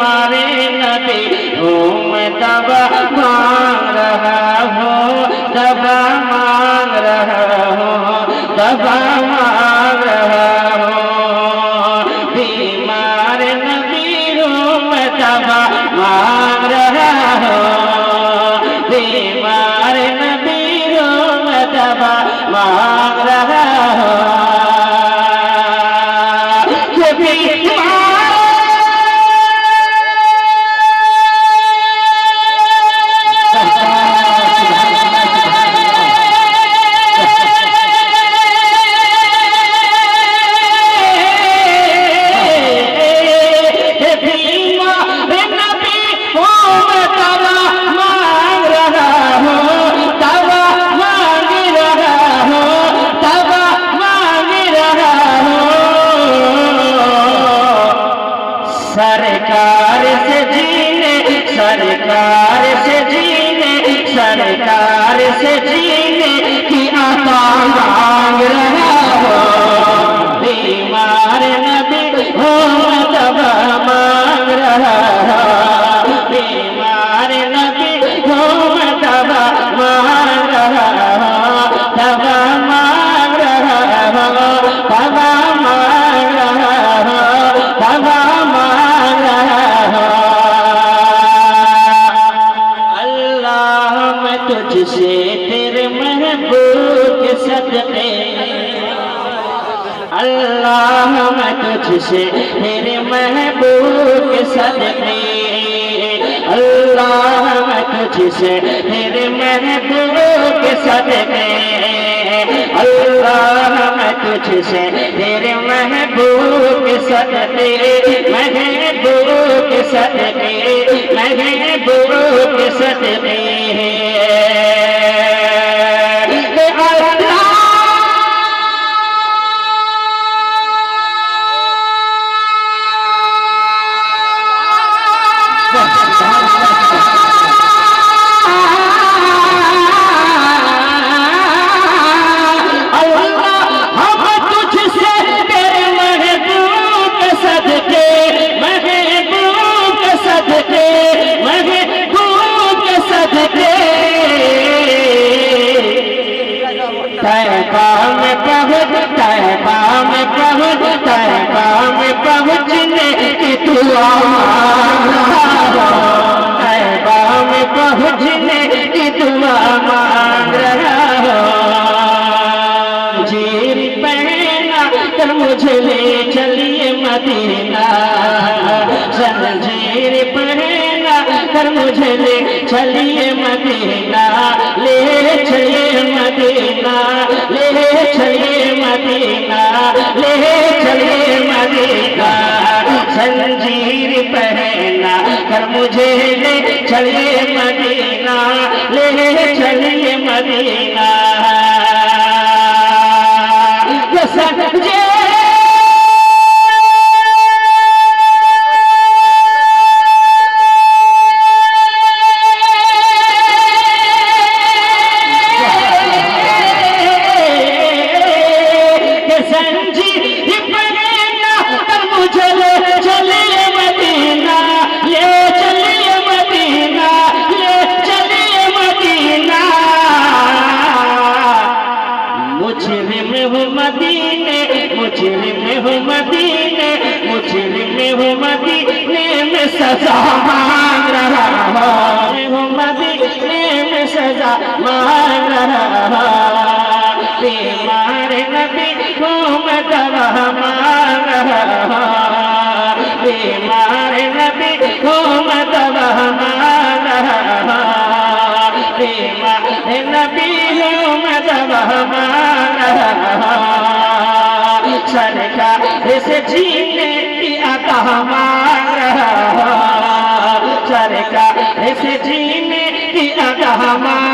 मारे नबी हूँ मैं दवा मांग रहा हूँ, दवा मांग रहा हूँ, दवा मांग रहा हूँ। बीमार नबी हूँ मैं दवा मांग रहा हूँ, बीमार नबी हूँ मैं दवा मांग रहा हूँ। सरकार से जीने, सरकार से जीने, सरकार से जीने की आता मांग रहा हो। बीमार नबी हो दवा मांग रहा हो, बीमार नबी हो दवा मांग रहा हो, दवा मांग रहा हो, दवा मांग रहा हो, दवा तुझसे तेरे महबूब के सदके, अल्लाह मैं तुझसे तेरे महबूब के सदके, अल्लाह मैं तुझसे तेरे महबूब के सदके, अल्लाह मैं तुझसे तेरे महबूब के सदके, महबूब के सदके, महबूब के सदके तैबा में पहुँच, तैबा में पहुँच, तैबा में पहुँचने की दुआ मांग रहा हो, तैबा में पहुँचने की दुआ मांग रहा हो। जीर पहना कर मुझे ले चलिए मदीना, जंजीर पहना कर मुझे ले चलिए मदीना, ले चलिए मदीना, ले चलिए मदीना, ले चलिए मदीना। जंजीर पहना कर मुझे ले चलिए मदीना, ले चलिए मदीना। सजा मांग रहा हो, मदीने में सजा मांग रहा हो। बीमार नबी को मैं दवा मांग रहा हो, बीमार नबी को मैं दवा मांग रहा हो, बीमार नबी को मैं दवा मांग रहा हो। सरकार से जीने की अता मांग रहा हो, सरकार से जीने की अता मांग